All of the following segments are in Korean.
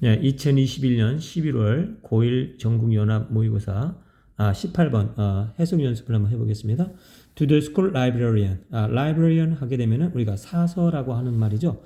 네, 2021년 11월 고1 전국연합 모의고사 18번 해석 연습을 한번 해보겠습니다. To the school librarian. librarian 하게 되면은 우리가 사서라고 하는 말이죠.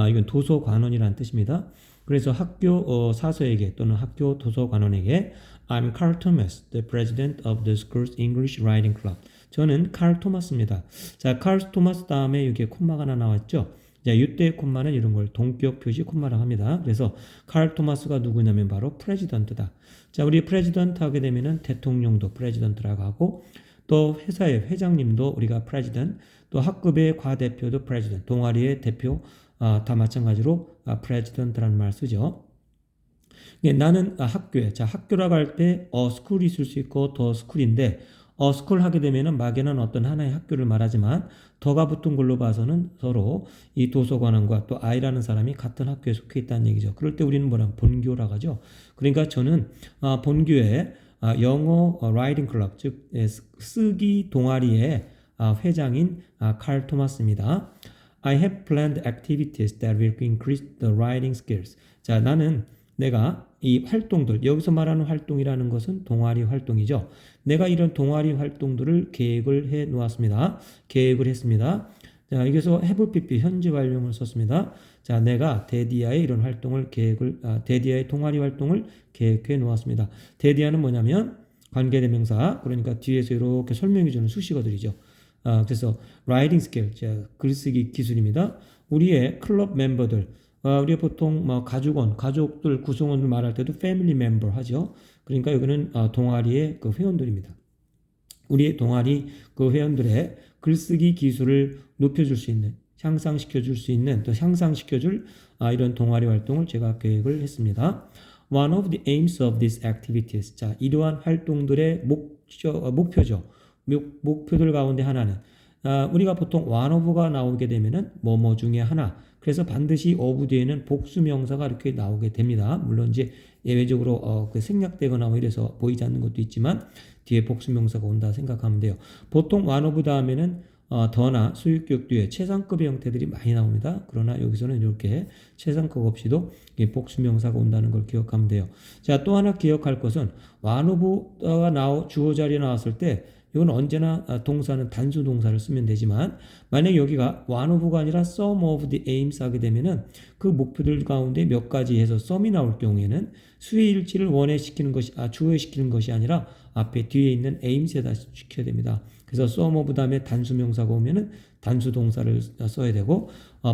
이건 도서관원이라는 뜻입니다. 그래서 학교 사서에게 또는 학교 도서관원에게 I'm Carl Thomas, the president of the school's English Writing Club. 저는 칼 토마스입니다. 자, 칼 토마스 다음에 여기에 콤마가 하나 나왔죠. 자, 이때 콤마는 이런 걸 동격 표시 콤마라고 합니다. 그래서 칼 토마스가 누구냐면 바로 프레지던트다. 자, 우리 프레지던트 하게 되면은 대통령도 프레지던트라고 하고 또 회사의 회장님도 우리가 프레지던트, 또 학급의 과대표도 프레지던트, 동아리의 대표 다 마찬가지로 프레지던트라는 말 쓰죠. 나는 학교에, 자, 학교라고 할 때 스쿨이 있을 수 있고 더 스쿨인데 스쿨 하게 되면은 막에는 어떤 하나의 학교를 말하지만 더가 붙은 걸로 봐서는 서로 이 도서관원과 또 I라는 사람이 같은 학교에 속해 있다는 얘기죠. 그럴 때 우리는 뭐라 본교라고 하죠. 그러니까 저는 본교의 영어 라이팅 클럽, 즉 쓰기 동아리의 회장인 칼 토마스입니다. I have planned activities that will increase the writing skills. 자, 내가 이 활동들, 여기서 말하는 활동이라는 것은 동아리 활동이죠. 내가 이런 동아리 활동들을 계획을 해 놓았습니다. 계획을 했습니다. 자, 여기서 have pp 현재 완료를 썼습니다. 자, 내가 데디아의 이런 활동을 데디아의 동아리 활동을 계획해 놓았습니다. 데디아는 뭐냐면 관계대명사, 그러니까 뒤에서 이렇게 설명해 주는 수식어들이죠. 그래서 writing skill, 자, 글쓰기 기술입니다. 우리의 클럽 멤버들, 우리가 보통 가족들 구성원을 말할 때도 family member 하죠. 그러니까 여기는 동아리의 그 회원들입니다. 우리의 동아리 그 회원들의 글쓰기 기술을 높여줄 수 있는, 향상시켜줄 수 있는, 또 향상시켜줄 이런 동아리 활동을 제가 계획을 했습니다. One of the aims of these activities. 자, 이러한 활동들의 목표죠. 목표들 가운데 하나는 우리가 보통 one of가 나오게 되면은 뭐뭐 중에 하나. 그래서 반드시 of 뒤에는 복수명사가 이렇게 나오게 됩니다. 물론 이제 예외적으로 생략되거나 이래서 보이지 않는 것도 있지만 뒤에 복수명사가 온다 생각하면 돼요. 보통 one of 다음에는 더나 수유격 뒤에 최상급의 형태들이 많이 나옵니다. 그러나 여기서는 이렇게 최상급 없이도 복수명사가 온다는 걸 기억하면 돼요. 자, 또 하나 기억할 것은 one of가 주어 자리에 나왔을 때 이건 언제나 동사는 단수 동사를 쓰면 되지만 만약 여기가 one of가 아니라 some of the aims 하게 되면은 그 목표들 가운데 몇 가지 해서 some이 나올 경우에는 수의 일치를 주어시키는 것이 아니라 앞에 뒤에 있는 aims에다 시켜야 됩니다. 그래서 some of 다음에 단수 명사가 오면은 단수 동사를 써야 되고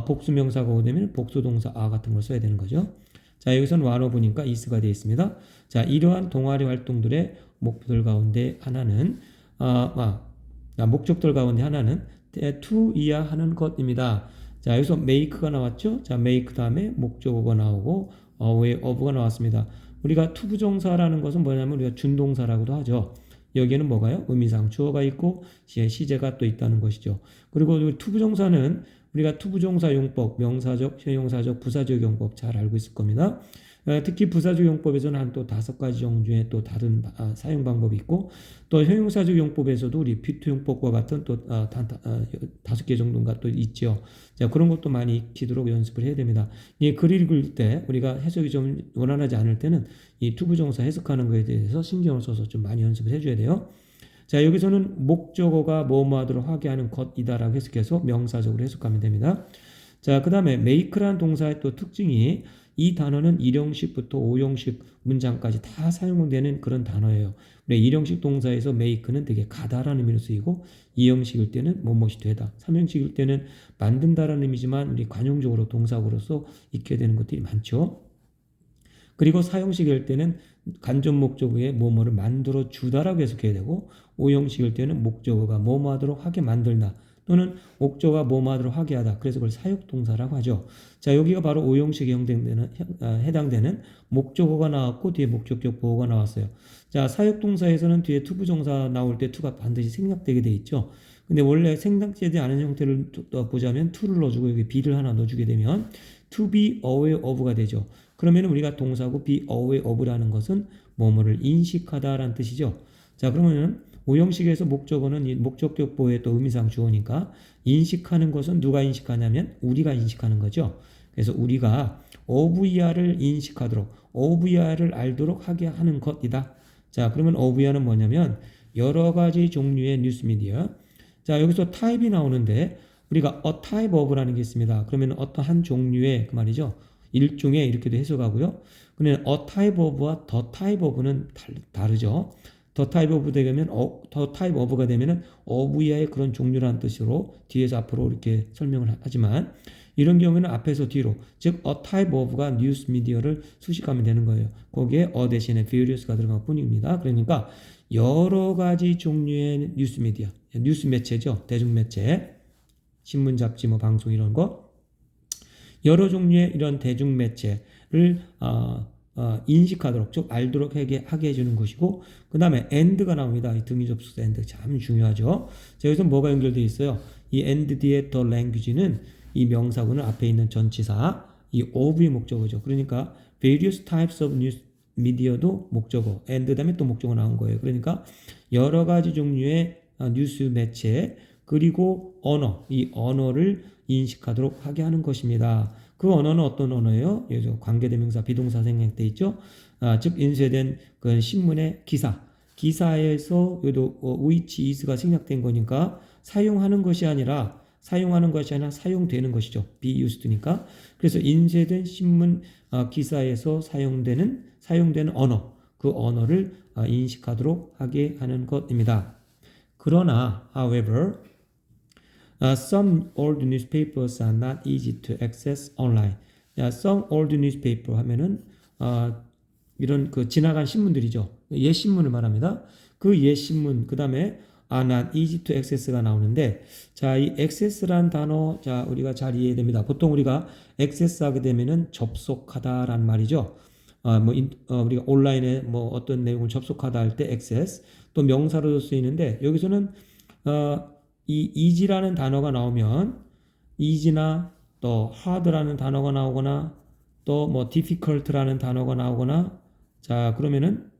복수 명사가 오면 복수 동사 같은 걸 써야 되는 거죠. 자, 여기서는 one of니까 is가 되어 있습니다. 자, 이러한 동아리 활동들의 목표들 가운데 하나는 목적들 가운데 하나는 to 이야 하는 것입니다. 자, 여기서 make가 나왔죠? 자, make 다음에 목적어가 나오고 way of가 나왔습니다. 우리가 to 부정사라는 것은 뭐냐면 우리가 준동사라고도 하죠. 여기에는 뭐가요? 의미상 주어가 있고 시제가 또 있다는 것이죠. 그리고 to 부정사는 우리가 to 부정사 용법, 명사적, 형용사적, 부사적 용법 잘 알고 있을 겁니다. 특히 부사적 용법에서는 한 또 5가지 종류의 또 다른 사용 방법이 있고 또 형용사적 용법에서도 우리 비투 용법과 같은 또 5개 정도가 또 있죠. 자, 그런 것도 많이 익히도록 연습을 해야 됩니다. 이 글을 읽을 때 우리가 해석이 좀 원활하지 않을 때는 이 투부정사 해석하는 거에 대해서 신경을 써서 좀 많이 연습을 해줘야 돼요. 자, 여기서는 목적어가 뭐뭐 하도록 하게 하는 것이다라고 해석해서 명사적으로 해석하면 됩니다. 자, 그 다음에 make라는 동사의 또 특징이 이 단어는 1형식부터 5형식 문장까지 다 사용되는 그런 단어예요. 우리 1형식 동사에서 make는 되게 가다라는 의미로 쓰이고 2형식일 때는 뭐뭇이 되다, 3형식일 때는 만든다라는 의미지만 우리 관용적으로 동사구로서 익혀야 되는 것들이 많죠. 그리고 4형식일 때는 간접 목적어에 뭐뭐를 만들어 주다라고 해석해야 되고 5형식일 때는 목적어가 뭐뭐 하도록 하게 만들다 또는 목적어가 뭐뭐 하도록 하게 하다. 그래서 그걸 사역동사라고 하죠. 자, 여기가 바로 5형식에 해당되는 목적어가 나왔고 뒤에 목적격 보호가 나왔어요. 자, 사역동사에서는 뒤에 투부정사 나올 때 투가 반드시 생략되게 돼 있죠. 근데 원래 생략되지 않은 형태를 보자면 to를 넣어주고 여기 be를 하나 넣어주게 되면 to be aware of가 되죠. 그러면 우리가 동사고 be aware of라는 것은 뭐뭐를 인식하다라는 뜻이죠. 자, 그러면은 5형식에서 목적어는 이 목적격 보호의 또 의미상 주어니까 인식하는 것은 누가 인식하냐면 우리가 인식하는 거죠. 그래서 우리가 OVR을 인식하도록, OVR을 알도록 하게 하는 것이다. 자, 그러면 OVR은 뭐냐면 여러 가지 종류의 뉴스 미디어. 자, 여기서 타입이 나오는데 우리가 a type of라는 게 있습니다. 그러면 어떠한 종류의 그 말이죠. 일종의 이렇게도 해석하고요. 그러면 a type of와 the type of는 다르죠. the type of 되면 the type of가 되면은 of의 그런 종류라는 뜻으로 뒤에서 앞으로 이렇게 설명을 하지만 이런 경우에는 앞에서 뒤로 즉 a type of가 뉴스 미디어를 수식하면 되는 거예요. 거기에 a 대신에 various가 들어갈 뿐입니다. 그러니까 여러 가지 종류의 뉴스 미디어, 뉴스 매체죠. 대중매체, 신문, 잡지, 뭐 방송 이런 거 여러 종류의 이런 대중매체를 인식하도록 즉 알도록 하게 해주는 것이고 그 다음에 and가 나옵니다. 이 등위 접속사 and 참 중요하죠. 자, 여기서 뭐가 연결되어 있어요? 이 and 뒤에 the language는 이 명사구는 앞에 있는 전치사 이 of의 목적어죠. 그러니까 various types of news media도 목적어 and 다음에 또 목적어 나온 거예요. 그러니까 여러 가지 종류의 뉴스 매체 그리고 언어 이 언어를 인식하도록 하게 하는 것입니다. 그 언어는 어떤 언어예요? 여기서 관계대명사 비동사 생략돼 있죠. 즉 인쇄된 그 신문의 기사에서 여기도 which is가 생략된 거니까 사용하는 것이 아니라 사용되는 것이죠. be used니까. 그래서 인쇄된 신문 기사에서 사용되는 언어 그 언어를 인식하도록 하게 하는 것입니다. 그러나 however some old newspapers are not easy to access online. some old newspaper 하면은 이런 그 지나간 신문들이죠. 옛 신문을 말합니다. 그 옛 신문 그다음에 are not easy to access가 나오는데 자, 이 access라는 단어 자, 우리가 잘 이해해야 됩니다. 보통 우리가 access 하게 되면은 접속하다라는 말이죠. 우리가 온라인에 뭐 어떤 내용을 접속하다 할 때 access 또 명사로도 쓰이는데 여기서는 이 easy라는 단어가 나오면 easy나 또 hard라는 단어가 나오거나 또 뭐 difficult라는 단어가 나오거나 자 그러면은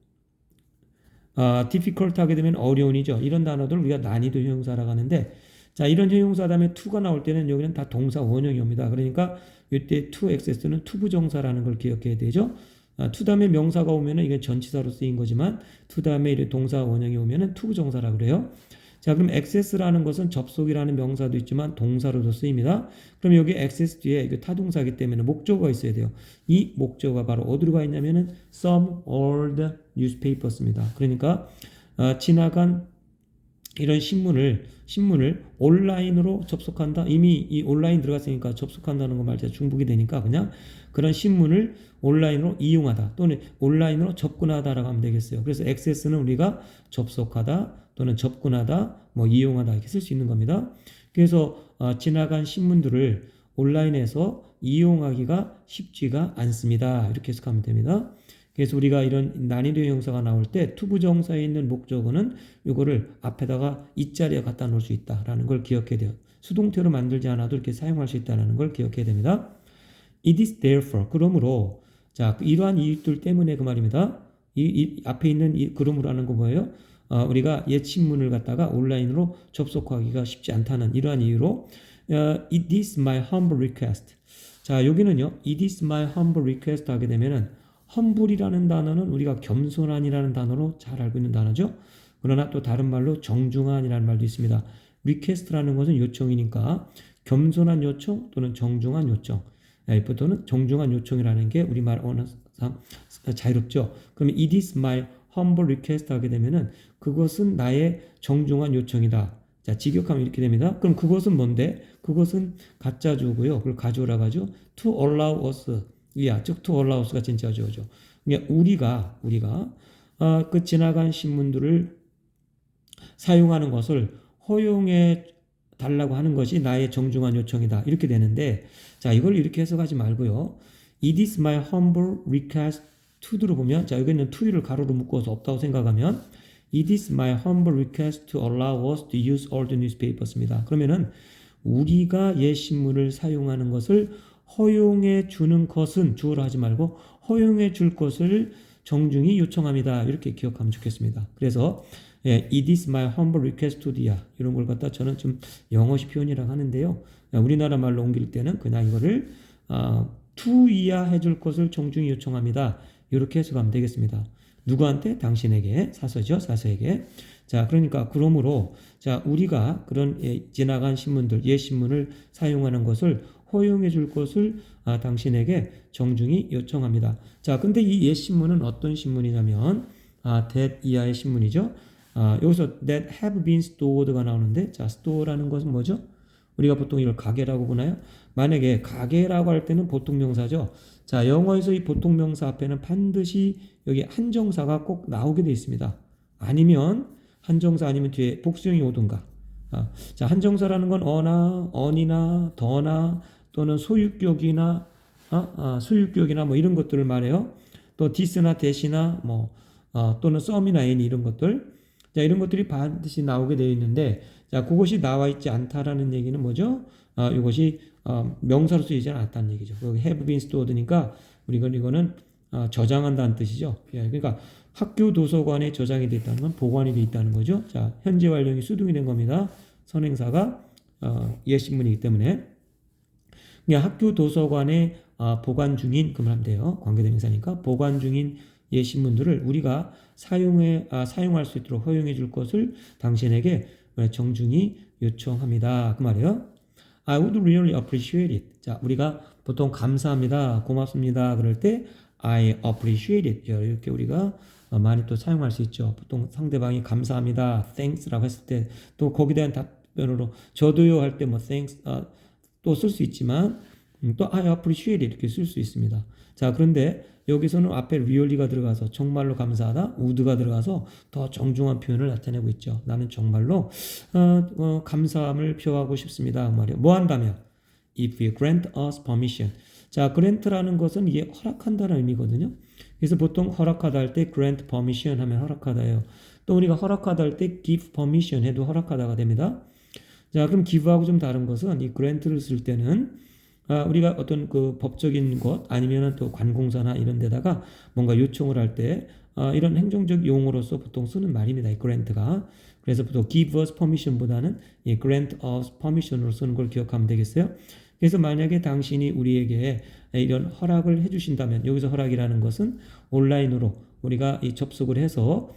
difficult 하게 되면 어려운이죠. 이런 단어들 우리가 난이도 형용사라고 하는데 자 이런 형용사 다음에 to가 나올 때는 여기는 다 동사 원형이 옵니다. 그러니까 이때 to access는 투부정사라는 걸 기억해야 되죠. to 다음에 명사가 오면은 이게 전치사로 쓰인 거지만 to 다음에 이런 동사 원형이 오면은 투부정사라고 그래요. 자, 그럼 access라는 것은 접속이라는 명사도 있지만 동사로도 쓰입니다. 그럼 여기 access 뒤에 이거 타동사이기 때문에 목적어가 있어야 돼요. 이 목적어가 바로 어디로 가 있냐면은 some old newspapers입니다. 그러니까 지나간 이런 신문을 온라인으로 접속한다. 이미 이 온라인 들어갔으니까 접속한다는 거 말자 중복이 되니까 그냥 그런 신문을 온라인으로 이용하다 또는 온라인으로 접근하다라고 하면 되겠어요. 그래서 access는 우리가 접속하다 또는 접근하다, 뭐 이용하다 이렇게 쓸 수 있는 겁니다. 그래서 지나간 신문들을 온라인에서 이용하기가 쉽지가 않습니다. 이렇게 해석하면 됩니다. 그래서 우리가 이런 난이도 형용사가 나올 때 투부정사에 있는 목적어는 이거를 앞에다가 이 자리에 갖다 놓을 수 있다라는 걸 기억해야 돼요. 수동태로 만들지 않아도 이렇게 사용할 수 있다는 걸 기억해야 됩니다. It is therefore 그러므로 자 이러한 이유들 때문에 그 말입니다. 이 앞에 있는 이 그러므로라는 거 뭐예요? 우리가 옛 신문을 갖다가 온라인으로 접속하기가 쉽지 않다는 이러한 이유로 It is my humble request. 자 여기는요. It is my humble request 하게 되면은 humble이라는 단어는 우리가 겸손한이라는 단어로 잘 알고 있는 단어죠. 그러나 또 다른 말로 정중한이라는 말도 있습니다. request라는 것은 요청이니까 겸손한 요청 또는 정중한 요청 또는 정중한 요청이라는 게 우리말 언어상 자유롭죠. 그러면 It is my humble request 하게 되면은 그것은 나의 정중한 요청이다. 자, 직역하면 이렇게 됩니다. 그럼 그것은 뭔데? 그것은 가짜 주어고요. 그걸 가져오라고 하죠. To allow us. 즉 to allow us가 진짜 주어죠. 그러니까 우리가 그 지나간 신문들을 사용하는 것을 허용해 달라고 하는 것이 나의 정중한 요청이다. 이렇게 되는데 자, 이걸 이렇게 해석하지 말고요. It is my humble request to를 보면 자 여기는 to를 가로로 묶어서 없다고 생각하면 It is my humble request to allow us to use old newspapers입니다. 그러면은 우리가 옛 신문을 사용하는 것을 허용해 주는 것은 주어로 하지 말고 허용해 줄 것을 정중히 요청합니다. 이렇게 기억하면 좋겠습니다. 그래서 It is my humble request to thee 이런 걸 갖다 저는 좀 영어식 표현이라고 하는데요. 우리나라 말로 옮길 때는 그냥 이거를 to 이하 해줄 것을 정중히 요청합니다. 이렇게 해석하면 되겠습니다. 누구한테? 당신에게. 사서죠. 사서에게. 자, 그러니까 그러므로 자, 우리가 그런 지나간 신문들, 옛 신문을 사용하는 것을 허용해 줄 것을 당신에게 정중히 요청합니다. 자, 근데 이 옛 신문은 어떤 신문이냐면 that 이하의 신문이죠. 여기서 that have been stored가 나오는데 자, store라는 것은 뭐죠? 우리가 보통 이걸 가게라고 보나요? 만약에 가게라고 할 때는 보통명사죠. 자, 영어에서 이 보통명사 앞에는 반드시 여기 한정사가 꼭 나오게 되어 있습니다. 아니면 한정사 아니면 뒤에 복수형이 오든가. 자, 한정사라는 건 어나, 언이나, 더나 또는 소유격이나 소유격이나 뭐 이런 것들을 말해요. 또 this나 that이나 뭐 또는 some이나 any 이런 것들. 자, 이런 것들이 반드시 나오게 되어 있는데 자, 그것이 나와 있지 않다라는 얘기는 뭐죠? 이것이 명사로 쓰이지 않았다는 얘기죠. 여기 have been stored니까 우리가 이거는 저장한다는 뜻이죠. 그러니까 학교 도서관에 저장이 되어 있다는 건 보관이 되어 있다는 거죠. 자, 현재 완료형이 수동이 된 겁니다. 선행사가 옛 신문이기 때문에 그냥 학교 도서관에 보관 중인 그러면 돼요. 관계대명사니까 보관 중인 옛 신문들을 우리가 사용할 수 있도록 허용해 줄 것을 당신에게 정중히 요청합니다. 그 말이에요. I would really appreciate it. 자, 우리가 보통 감사합니다, 고맙습니다 그럴 때 I appreciate it 이렇게 우리가 많이 또 사용할 수 있죠. 보통 상대방이 감사합니다, thanks라고 했을 때 또 거기에 대한 답변으로 저도요 할 때 뭐 thanks 또 쓸 수 있지만 또 I appreciate it 이렇게 쓸 수 있습니다. 자, 그런데 여기서는 앞에 really가 들어가서 정말로 감사하다, would가 들어가서 더 정중한 표현을 나타내고 있죠. 나는 정말로 감사함을 표하고 싶습니다. 그 말이에요. 뭐 한다면 if you grant us permission. 자, grant라는 것은 이게 허락한다는 의미거든요. 그래서 보통 허락하다 할 때 grant permission 하면 허락하다예요. 또 우리가 허락하다 할 때 give permission 해도 허락하다가 됩니다. 자, 그럼 give하고 좀 다른 것은 이 grant를 쓸 때는 우리가 어떤 그 법적인 것 아니면은 또 관공서나 이런 데다가 뭔가 요청을 할 때 이런 행정적 용어로서 보통 쓰는 말입니다. 이 grant가. 그래서 보통 give us permission보다는 이 grant us permission으로 쓰는 걸 기억하면 되겠어요. 그래서 만약에 당신이 우리에게 이런 허락을 해주신다면 여기서 허락이라는 것은 온라인으로 우리가 이 접속을 해서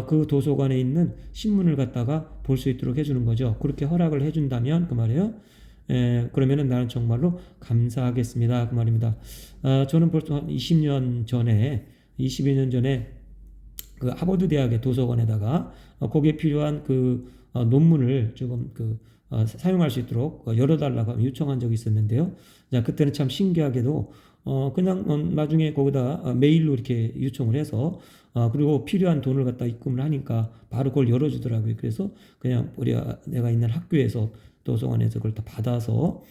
그 도서관에 있는 신문을 갖다가 볼 수 있도록 해주는 거죠. 그렇게 허락을 해준다면 그 말이에요. 그러면은 나는 정말로 감사하겠습니다. 그 말입니다. 저는 벌써 한 22년 전에 그 하버드 대학의 도서관에다가 거기에 필요한 그 논문을 조금 사용할 수 있도록 열어달라고 요청한 적이 있었는데요. 자, 그때는 참 신기하게도 그냥 나중에 거기다 메일로 이렇게 요청을 해서 그리고 필요한 돈을 갖다 입금을 하니까 바로 그걸 열어주더라고요. 그래서 그냥 내가 있는 학교에서 도서관에서 그걸 또 받아서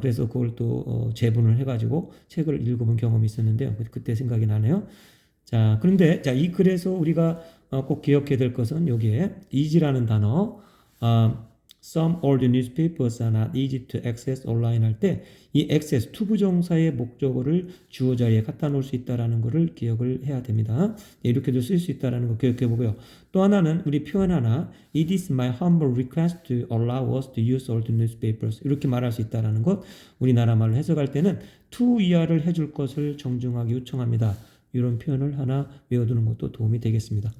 그래서 그걸 또 재분을 해가지고 책을 읽어본 경험이 있었는데요. 그때 생각이 나네요. 자, 그런데 자, 이 글에서 우리가 꼭 기억해야 될 것은 여기에 easy라는 단어 Some old newspapers are not easy to access online 할 때 이 access 투부정사의 목적어를 주어 자리에 갖다 놓을 수 있다는 것을 기억을 해야 됩니다. 이렇게도 쓸 수 있다는 거 기억해 보고요. 또 하나는 우리 표현 하나 It is my humble request to allow us to use old newspapers 이렇게 말할 수 있다는 것 우리나라 말로 해석할 때는 to 이하를 해줄 것을 정중하게 요청합니다. 이런 표현을 하나 외워두는 것도 도움이 되겠습니다.